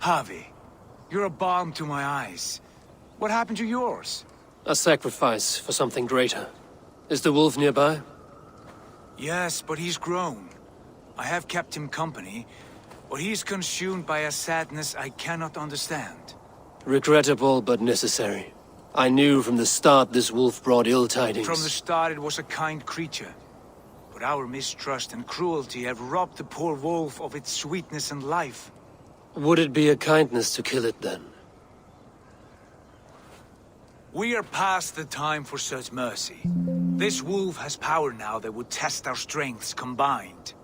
Javi, you're a balm to my eyes. What happened to yours? A sacrifice for something greater. Is the wolf nearby? Yes, but he's grown. I have kept him company, but he's consumed by a sadness I cannot understand. Regrettable, but necessary. I knew from the start this wolf brought ill tidings. From the start it was a kind creature. But our mistrust and cruelty have robbed the poor wolf of its sweetness and life. Would it be a kindness to kill it then? We are past the time for such mercy. This wolf has power now that would test our strengths combined.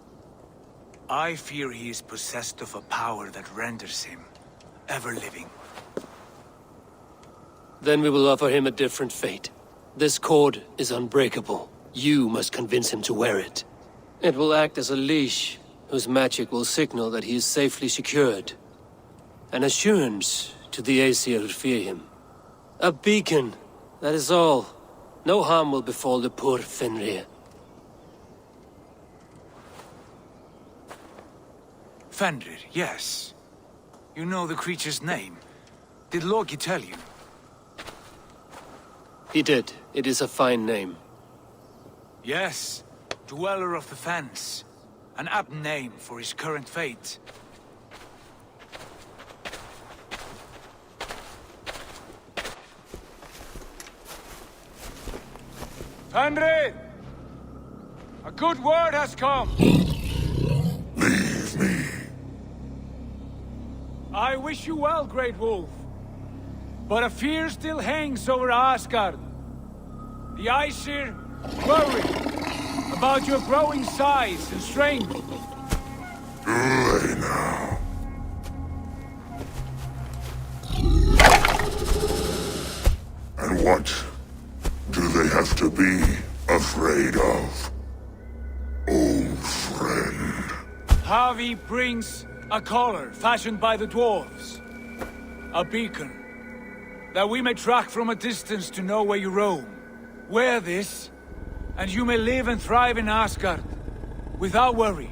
I fear he is possessed of a power that renders him ever-living. Then we will offer him a different fate. This cord is unbreakable. You must convince him to wear it. It will act as a leash, whose magic will signal that he is safely secured. An assurance to the Aesir who fear him. A beacon, that is all. No harm will befall the poor FENRIR. FENRIR, yes. You know the creature's name. Did Loki tell you? He did. It is a fine name. Yes. Dweller of the Fens. An apt name for his current fate. FENRIR! A good word has come! Leave me. I wish you well, Great Wolf. But a fear still hangs over Asgard. The Aesir worry about your growing size and strength. Do they now? And what do they have to be afraid of? Old friend. Javi brings a collar fashioned by the dwarves. A beacon. That we may track from a distance to know where you roam. Wear this, and you may live and thrive in Asgard, without worry.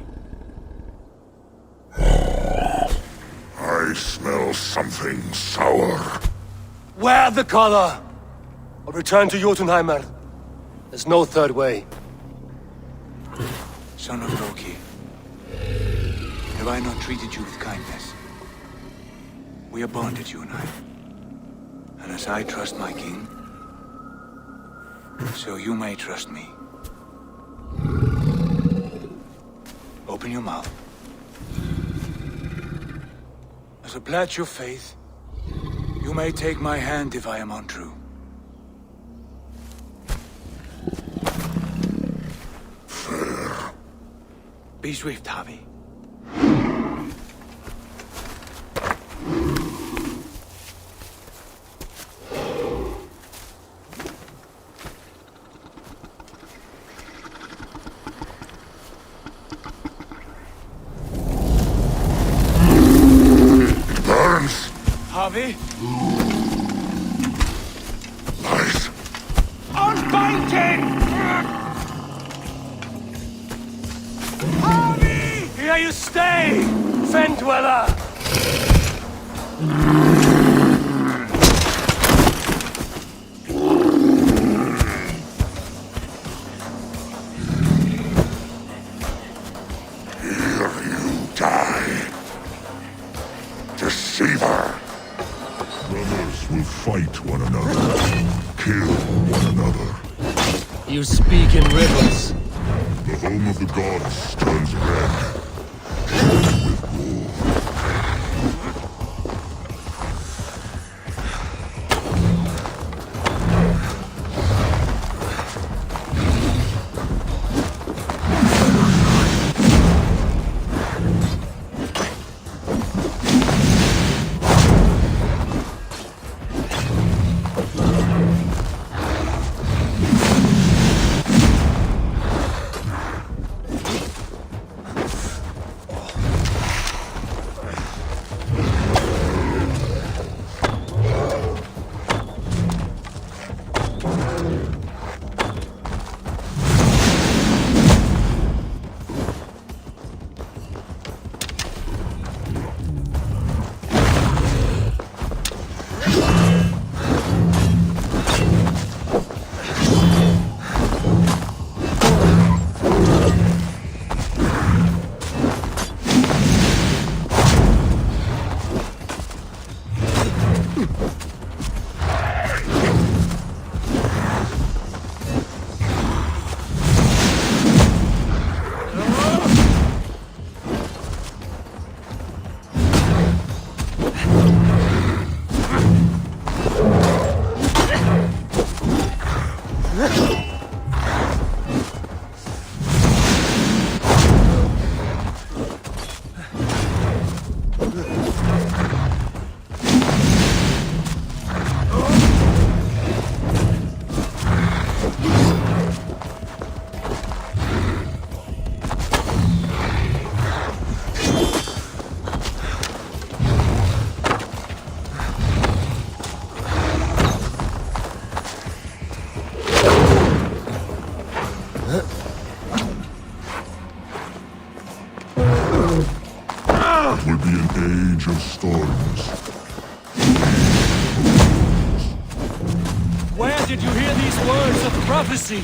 I smell something sour. Wear the collar! Or return to Jotunheimer. There's no third way. Son of Loki, have I not treated you with kindness? We are bonded, you and I. And as I trust my king, so you may trust me. Open your mouth. As a pledge of faith, you may take my hand if I am untrue. Fair. Be swift, Javi. Javi? Nice. Unbind him! Javi! Here you stay, Fen Dweller! Here you die. Deceiver. Brothers will fight one another, kill one another. You speak in riddles. The home of the gods turns red. With war. Would be an age of storms. Where did you hear these words of prophecy?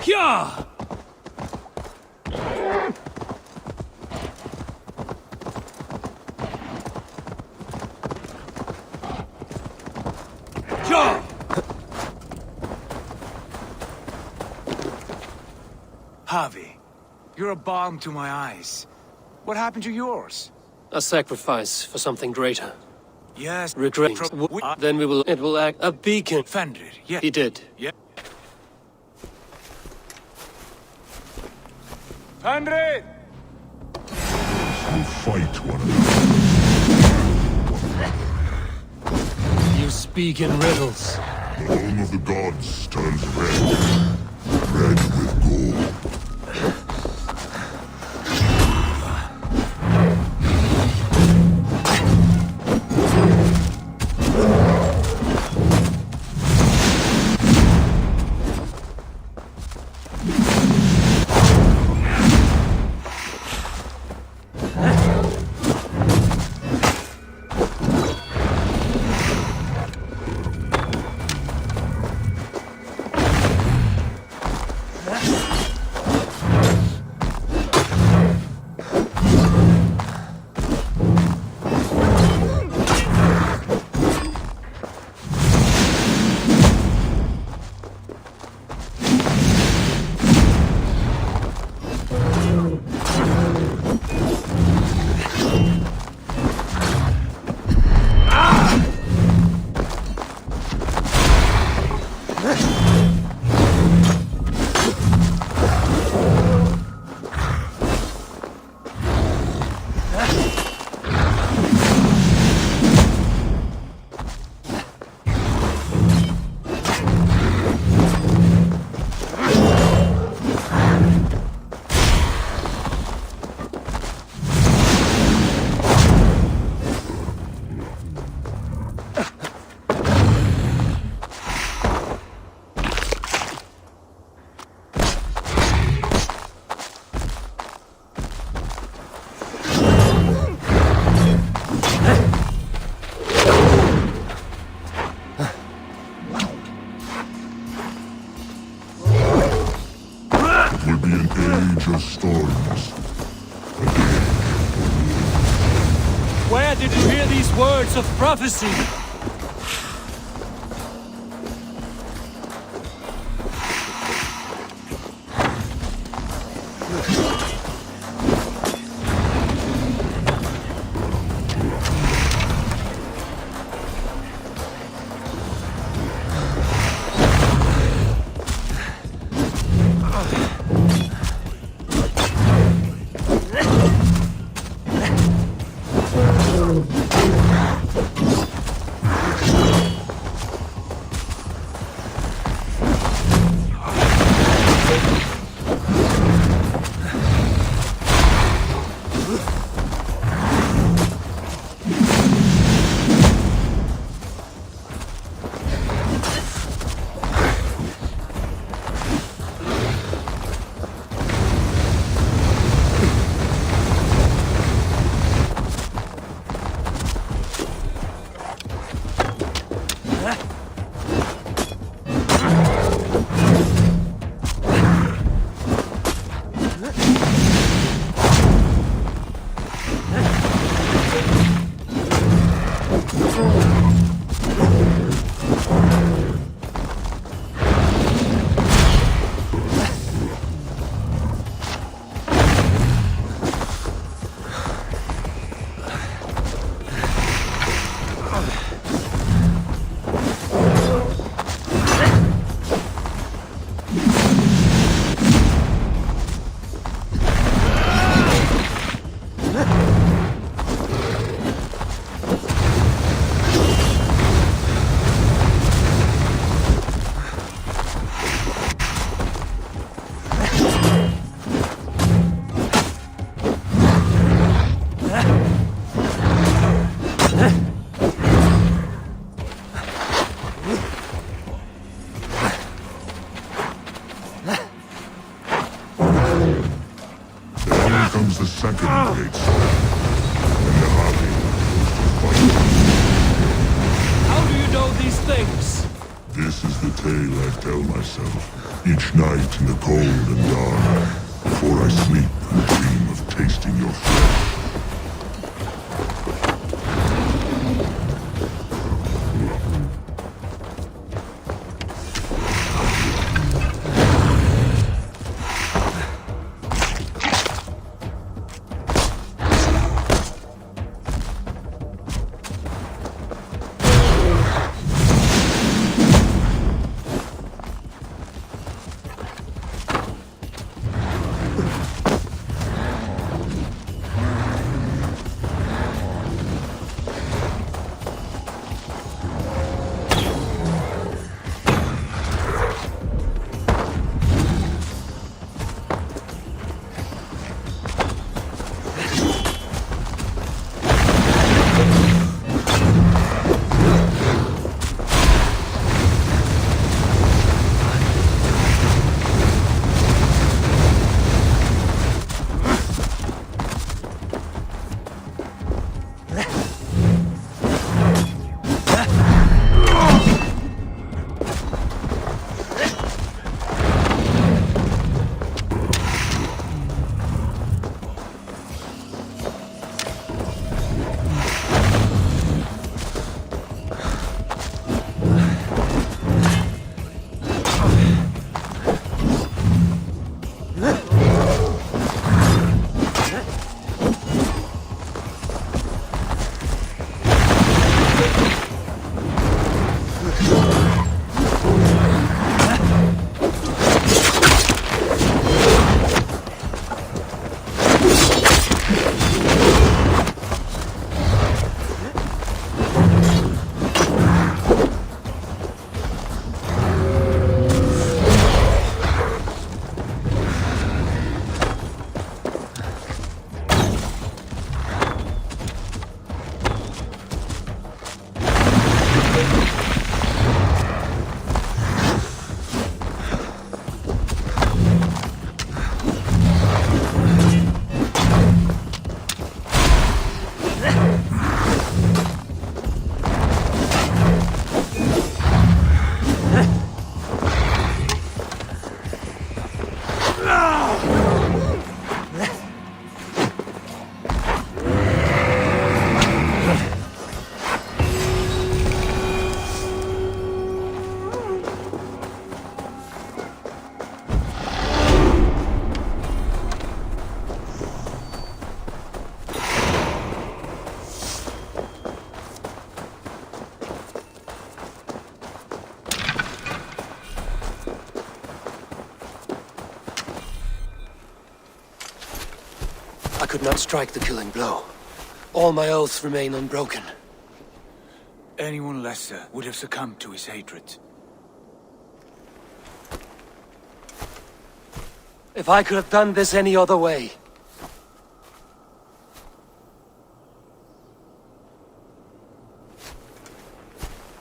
Yeah! Yeah! Harvey, You're a balm to my eyes. What happened to yours? A sacrifice for something greater. Yes. Regret. Then it will act a beacon. FENRIR, yeah. He did. Yeah. FENRIR! Will fight one another. You speak in riddles. The home of the gods turns red. Red with gold. Will be an age of storms. Where did you hear these words of prophecy? Comes the second great storm, and the army goes to fight. How do you know these things? This is the tale I tell myself each night in the cold and dark, before I sleep and dream of tasting your flesh. could not strike the killing blow. All my oaths remain unbroken. Anyone lesser would have succumbed to his hatred. If I could have done this any other way...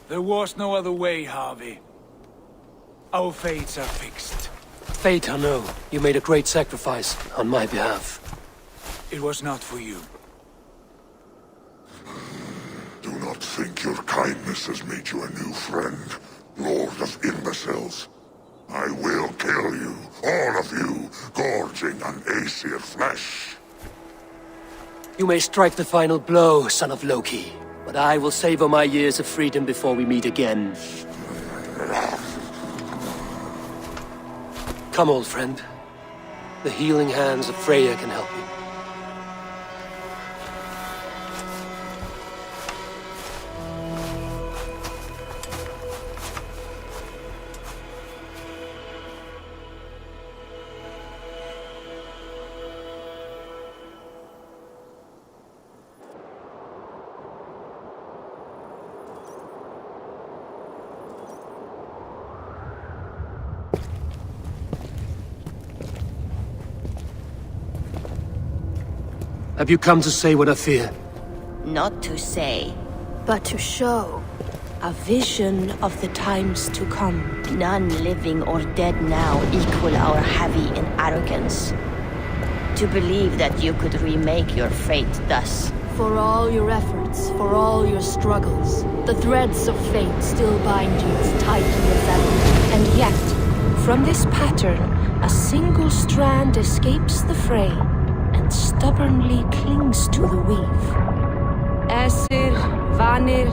There was no other way, Harvey. Our fates are fixed. Fate, I know. You made a great sacrifice on my behalf. It was not for you. Do not think your kindness has made you a new friend, Lord of Imbeciles. I will kill you, all of you, gorging on Aesir flesh. You may strike the final blow, son of Loki, but I will savor my years of freedom before we meet again. Come, old friend. The healing hands of Freya can help you. Have you come to say what I fear? Not to say, but to show. A vision of the times to come. None living or dead now equal our heavy in arrogance. To believe that you could remake your fate thus. For all your efforts, for all your struggles, the threads of fate still bind you as tightly as ever. And yet, from this pattern, a single strand escapes the fray and stubbornly clings to the weave. Aesir, Vanir,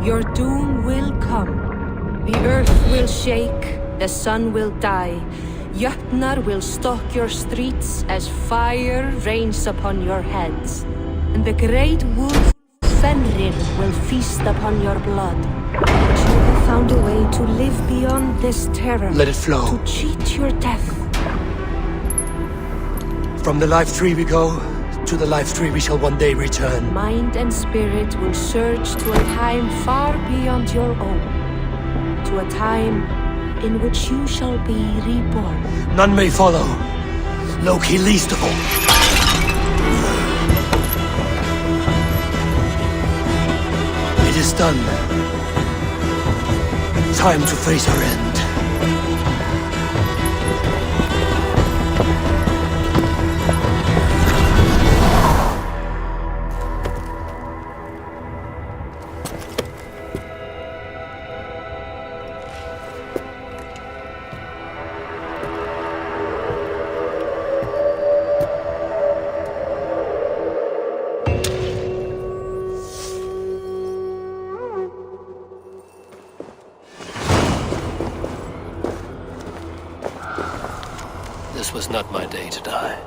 your doom will come. The earth will shake, the sun will die. Jötnar will stalk your streets as fire rains upon your heads. And the great wolf Fenrir will feast upon your blood. But you have found a way to live beyond this terror. Let it flow. To cheat your death. From the life tree we go, to the life tree we shall one day return. Mind and spirit will surge to a time far beyond your own. To a time in which you shall be reborn. None may follow. Loki least of all. It is done. Time to face our end. This was not my day to die.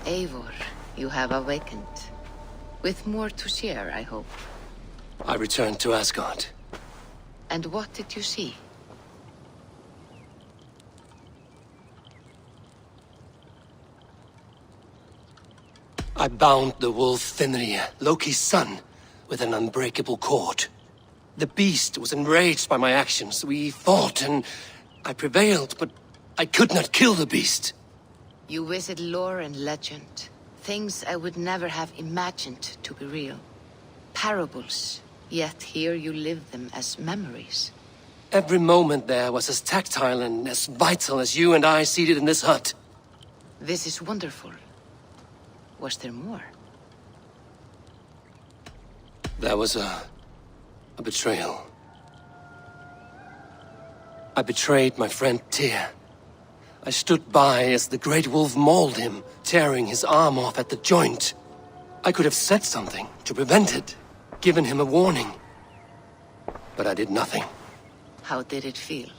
Eivor, you have awakened. With more to share, I hope. I returned to Asgard. And what did you see? I bound the wolf Fenrir, Loki's son, with an unbreakable cord. The beast was enraged by my actions. We fought and I prevailed, but I could not kill the beast. You visit lore and legend. Things I would never have imagined to be real. Parables, yet here you live them as memories. Every moment there was as tactile and as vital as you and I seated in this hut. This is wonderful. Was there more? There was a betrayal. I betrayed my friend Tyr. I stood by as the great wolf mauled him, tearing his arm off at the joint. I could have said something to prevent it, given him a warning. But I did nothing. How did it feel?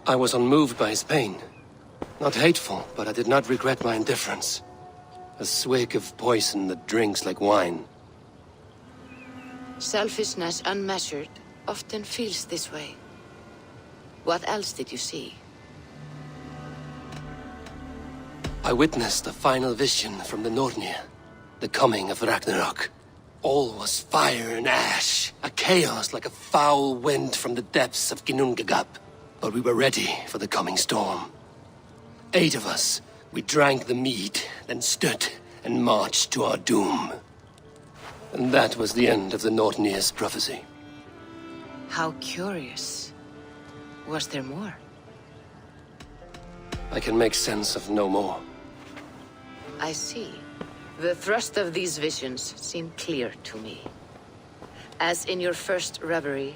I was unmoved by his pain. Not hateful, but I did not regret my indifference. A swig of poison that drinks like wine. Selfishness unmeasured often feels this way. What else did you see? I witnessed a final vision from the Nornir. The coming of Ragnarok. All was fire and ash. A chaos like a foul wind from the depths of Ginnungagap. But we were ready for the coming storm. 8 of us. We drank the mead, then stood and marched to our doom. And that was the end of the Nornir's prophecy. How curious. Was there more? I can make sense of no more. I see. The thrust of these visions seem clear to me. As in your first reverie,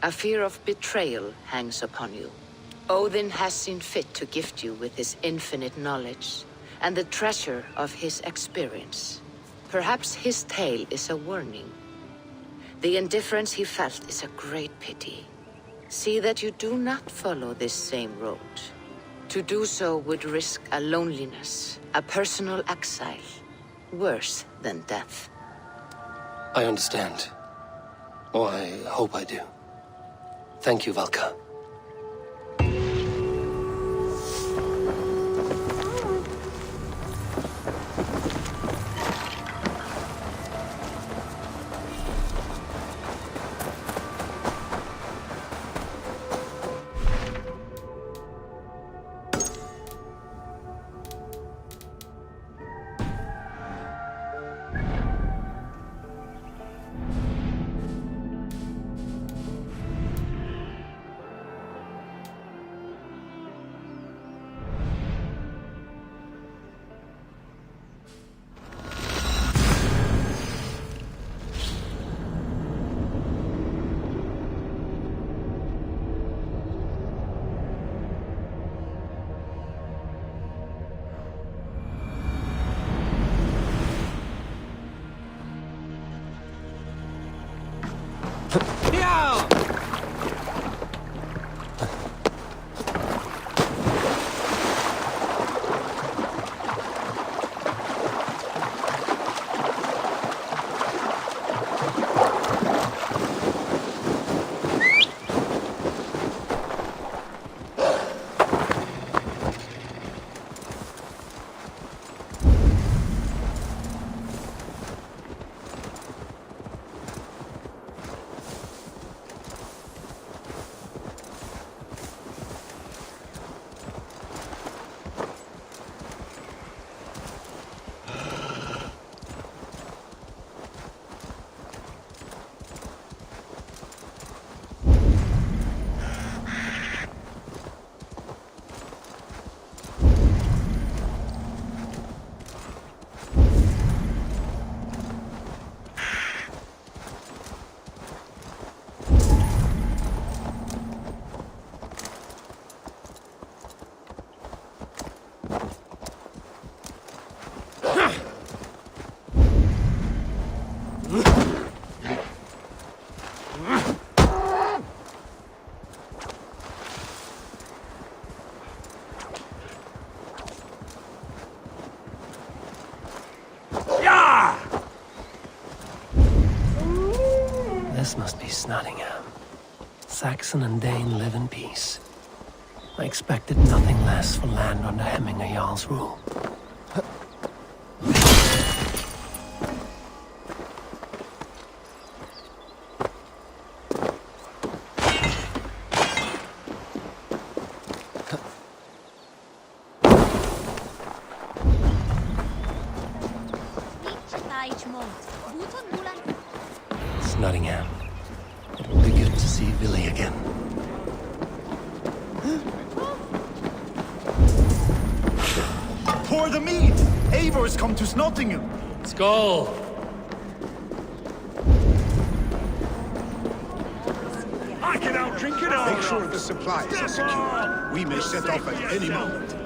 a fear of betrayal hangs upon you. Odin has seen fit to gift you with his infinite knowledge, and the treasure of his experience. Perhaps his tale is a warning. The indifference he felt is a great pity. See that you do not follow this same road. To do so would risk a loneliness, a personal exile, worse than death. I understand. Or I hope I do. Thank you, Valka. This must be Snottingham. Saxon and Dane live in peace. I expected nothing less for land under Hemminger Jarl's rule. Nottingham. It will be good to see Billy again. Pour the mead! Eivor's come to Snottingham! Skull! I can out drink it all! Make sure the supplies are secure. We may set off at any moment.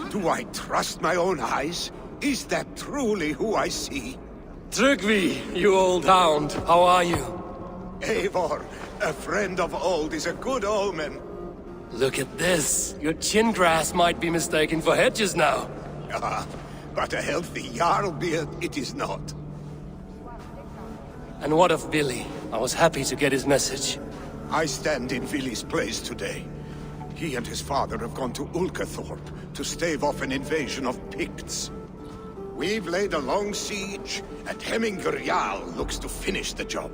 Do I trust my own eyes? Is that truly who I see? Tryggvi, you old hound, how are you? Eivor, a friend of old is a good omen. Look at this. Your chin grass might be mistaken for hedges now. Ah, but a healthy Jarl beard it is not. And what of Billy? I was happy to get his message. I stand in Vili's place today. He and his father have gone to Ulkathorpe to stave off an invasion of Picts. We've laid a long siege, and Hemminger Jarl looks to finish the job.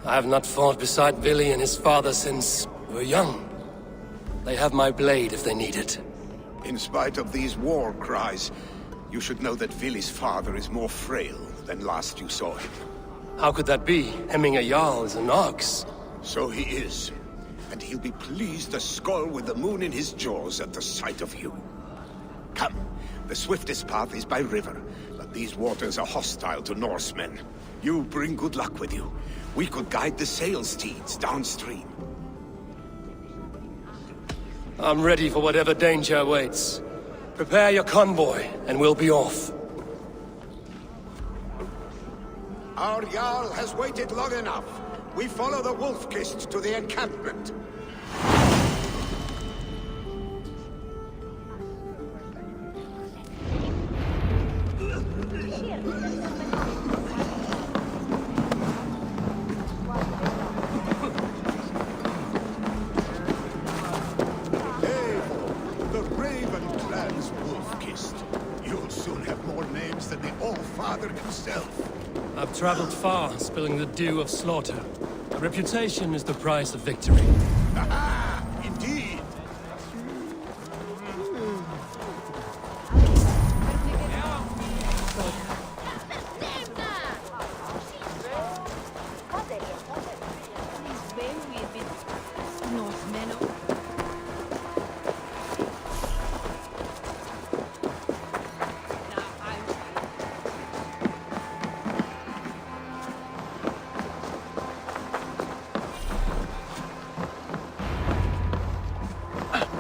I have not fought beside Billy and his father since we were young. They have my blade if they need it. In spite of these war cries, you should know that Vili's father is more frail than last you saw him. How could that be? Hemminger Jarl is an ox. So he is. And he'll be pleased to skull with the moon in his jaws at the sight of you. Come, the swiftest path is by river, but these waters are hostile to Norsemen. You bring good luck with you. We could guide the sail steeds downstream. I'm ready for whatever danger awaits. Prepare your convoy, and we'll be off. Our Jarl has waited long enough. We follow the Wolf-Kist to the encampment. The Raven Clan's Wolf-Kist. You'll soon have more names than the All-Father himself. I've traveled far, spilling the dew of slaughter. A reputation is the price of victory. Aha! Indeed!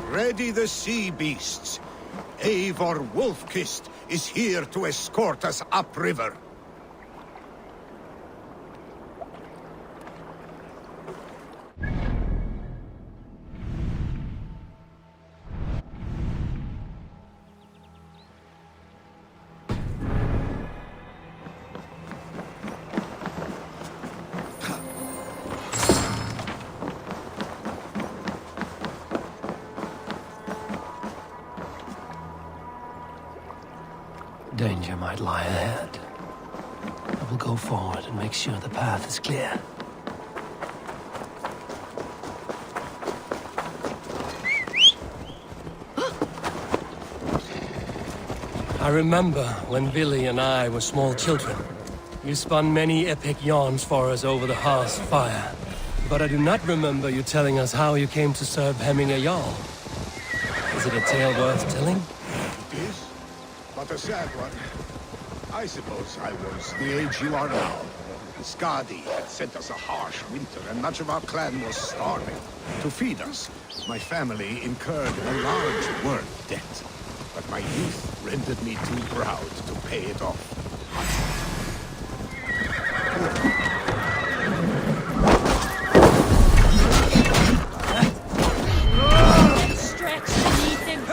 Ready the sea beasts. Eivor Wolf-Kist is here to escort us upriver. Danger might lie ahead. I will go forward and make sure the path is clear. I remember when Billy and I were small children. You spun many epic yarns for us over the hearth's fire. But I do not remember you telling us how you came to serve Hemminger Jarl. Is it a tale worth telling? It is, but a sad one. I suppose I was the age you are now. Skadi had sent us a harsh winter, and much of our clan was starving. To feed us, my family incurred a large work debt. But my youth rendered me too proud to pay it off. Stretch beneath him.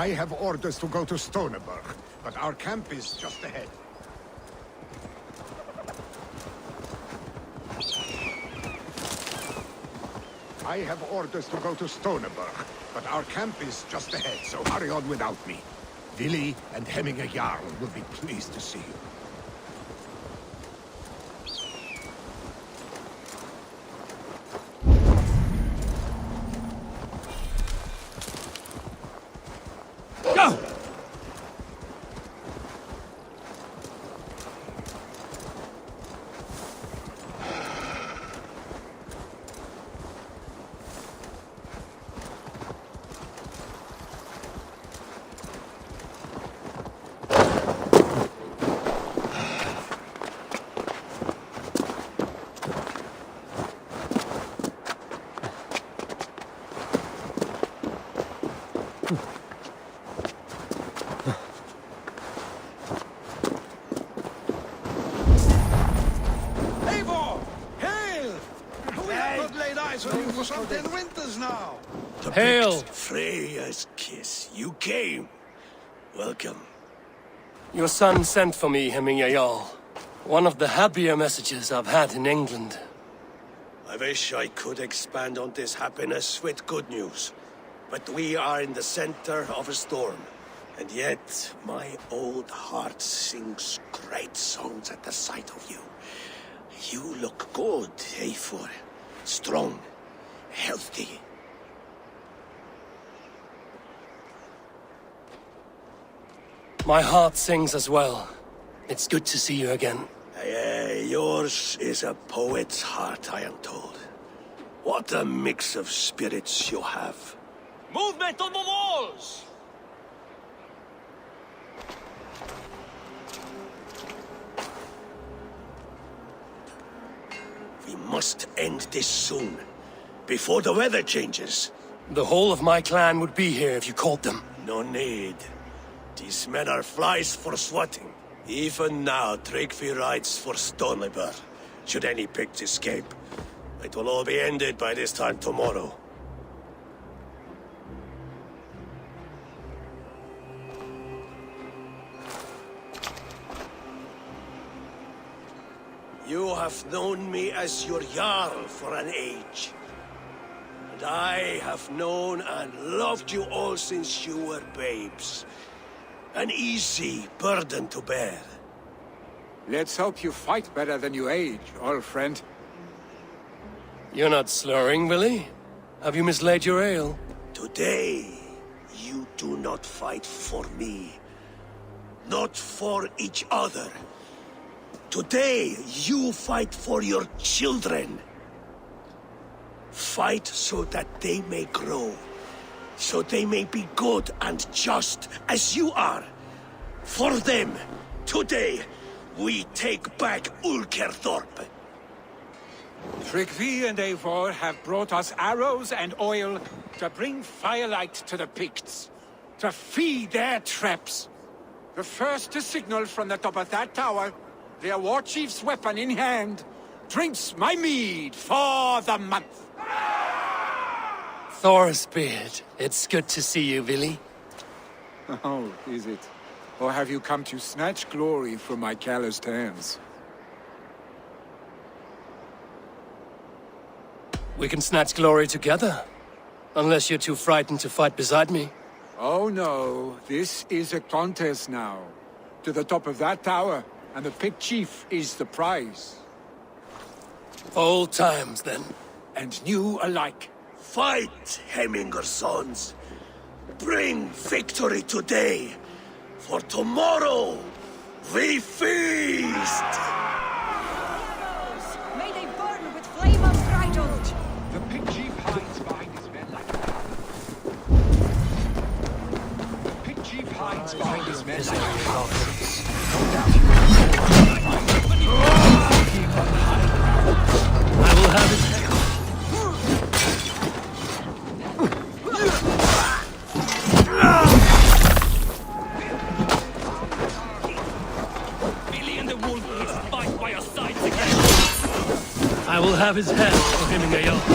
I have orders to go to Stoneberg, but our camp is just ahead. I have orders to go to Stoneberg, but our camp is just ahead, so hurry on without me. Vili and Hemminger Jarl will be pleased to see you. For some 10 winters now. Hail! Freya's kiss. You came. Welcome. Your son sent for me, Hemminger Jarl. One of the happier messages I've had in England. I wish I could expand on this happiness with good news. But we are in the center of a storm. And yet, my old heart sings great songs at the sight of you. You look good, Eivor. Strong, healthy. My heart sings as well. It's good to see you again. Yours is a poet's heart, I am told. What a mix of spirits you have. Movement on the walls! We must end this soon, before the weather changes. The whole of my clan would be here if you called them. No need. These men are flies for swatting. Even now, Tryggvi rides for Stonebur, should any pigs escape. It will all be ended by this time tomorrow. You have known me as your Jarl for an age. And I have known and loved you all since you were babes. An easy burden to bear. Let's hope you fight better than you age, old friend. You're not slurring, Willie? Have you mislaid your ale? Today, you do not fight for me. Not for each other. Today, you fight for your children. Fight so that they may grow. So they may be good and just as you are. For them, today, we take back Ulkerthorpe. Tryggvi and Eivor have brought us arrows and oil to bring firelight to the Picts, to feed their traps. The first to signal from the top of that tower, their war chief's weapon in hand, drinks my mead for the month. Thorsbeard, it's good to see you, Willie. Oh, is it? Or have you come to snatch glory from my calloused hands? We can snatch glory together. Unless you're too frightened to fight beside me. Oh no, this is a contest now. To the top of that tower, and the Pict Chief is the prize. Old times, then. And new alike. Fight, Hemminger sons. Bring victory today. For tomorrow, we feast! May they burn with flame unbridled! The Pict Chief hides behind his men like that. The Pict Chief hides behind his men like that. I will have it. I will have his head for him a yoke.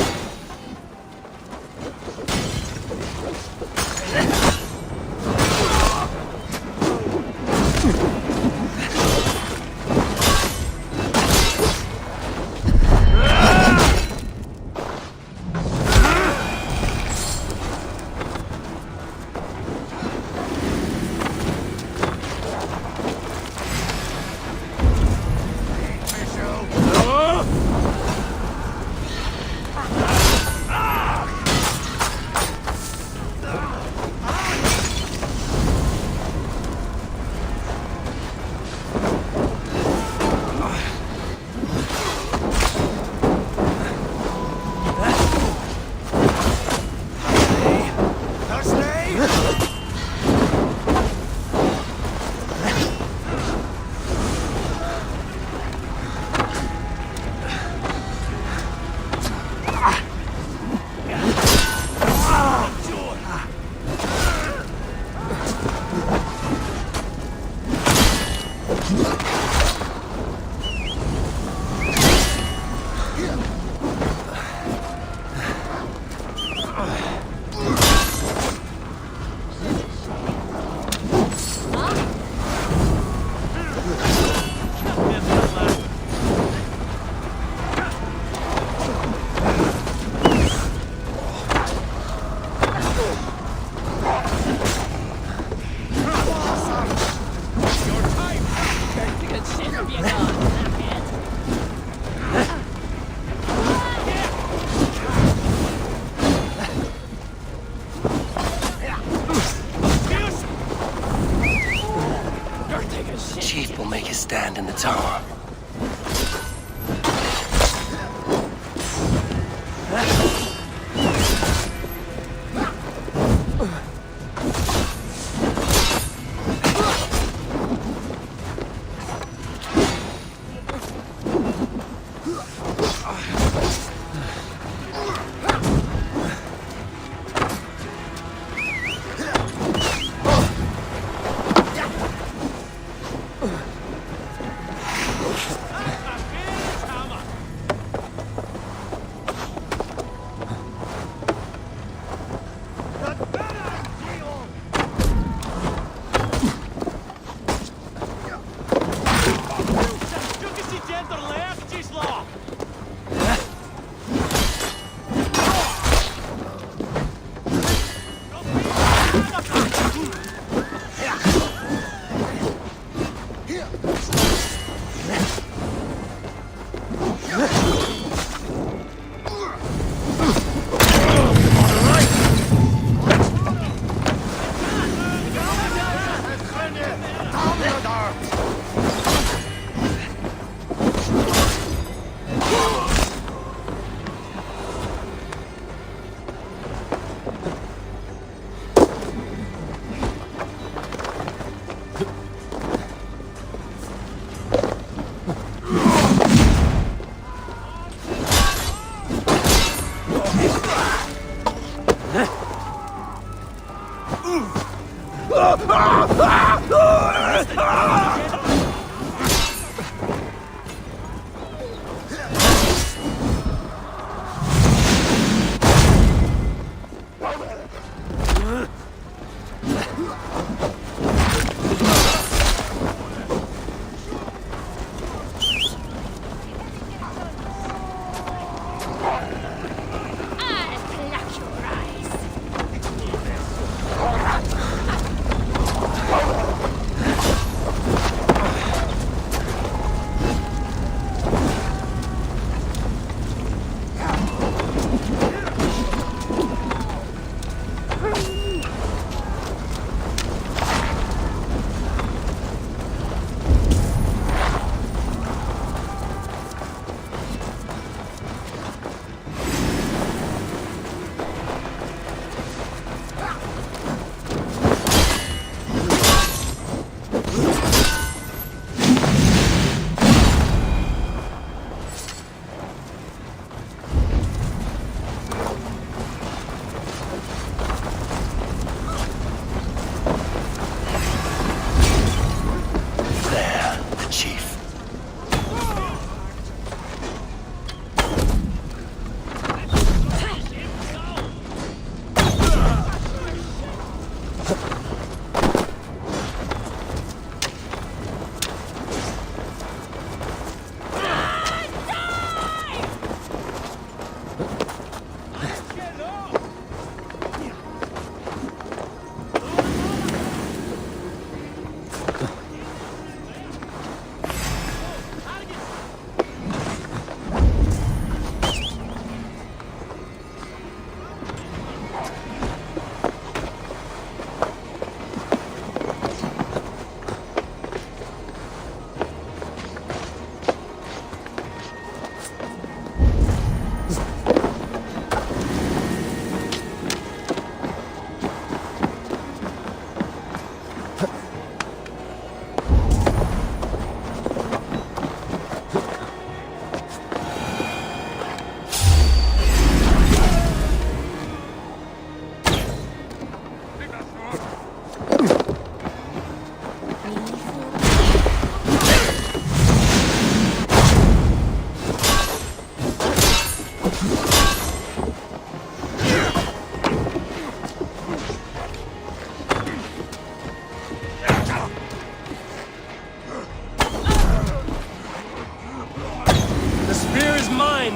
chief will make his stand in the tower.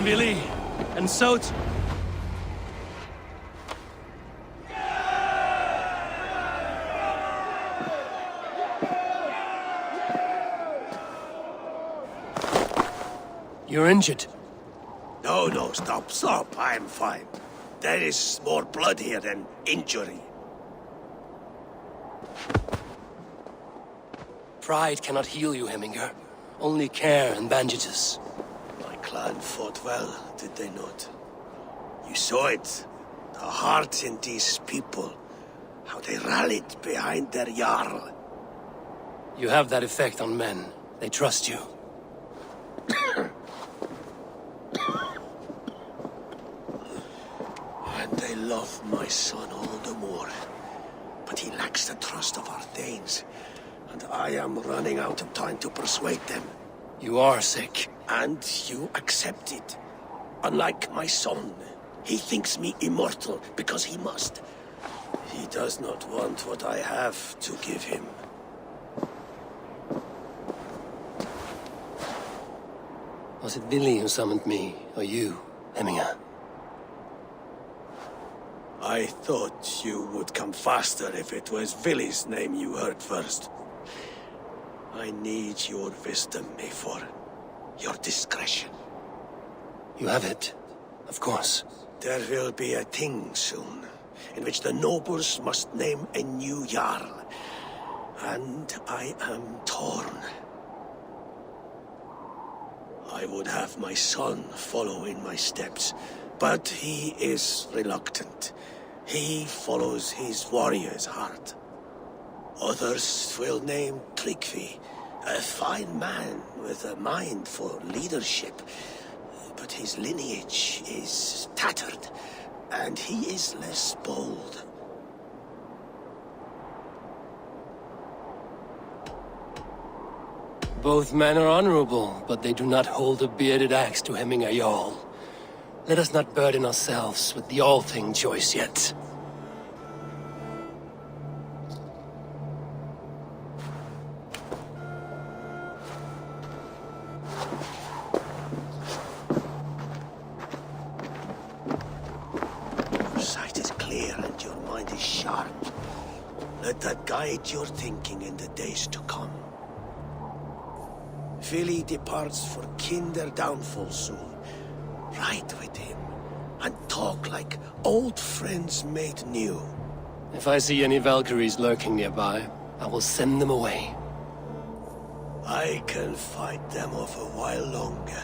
Billy. And so you're injured. No, stop. I'm fine. There is more blood here than injury. Pride cannot heal you, Hemminger. Only care and bandages. My clan fought well, did they not? You saw it. The heart in these people. How they rallied behind their Jarl. You have that effect on men. They trust you. And they love my son all the more. But he lacks the trust of our Thanes. And I am running out of time to persuade them. You are sick. And you accept it. Unlike my son, he thinks me immortal because he must. He does not want what I have to give him. Was it Billy who summoned me, or you, Hemminger? I thought you would come faster if it was Villy's name you heard first. I need your wisdom, Mayfor. Your discretion. You have it, of course. There will be a thing soon, in which the nobles must name a new Jarl. And I am torn. I would have my son follow in my steps, but he is reluctant. He follows his warrior's heart. Others will name Tryggvi, a fine man with a mind for leadership. But his lineage is tattered, and he is less bold. Both men are honorable, but they do not hold a bearded axe to Hemminger Jarl. Let us not burden ourselves with the all-thing choice yet. Your sight is clear and your mind is sharp. Let that guide your thinking in the days to come. Villy departs for kinder downfall soon. Ride with him, and talk like old friends made new. If I see any Valkyries lurking nearby, I will send them away. I can fight them off a while longer.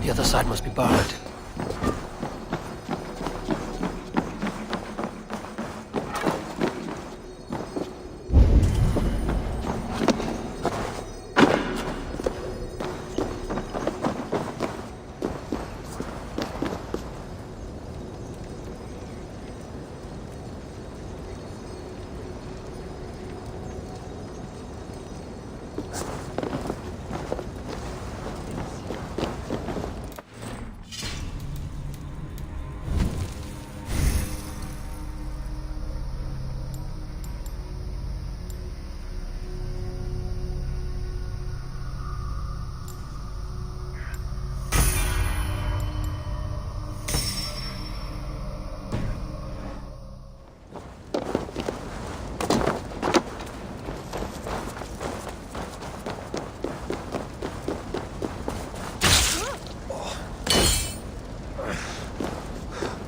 The other side must be barred.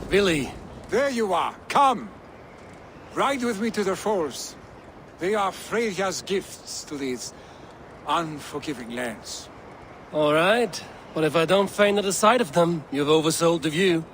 Billy. There you are. Come. Ride with me to the falls. They are Freya's gifts to these unforgiving lands. All right. But if I don't faint at the sight of them, you've oversold the view.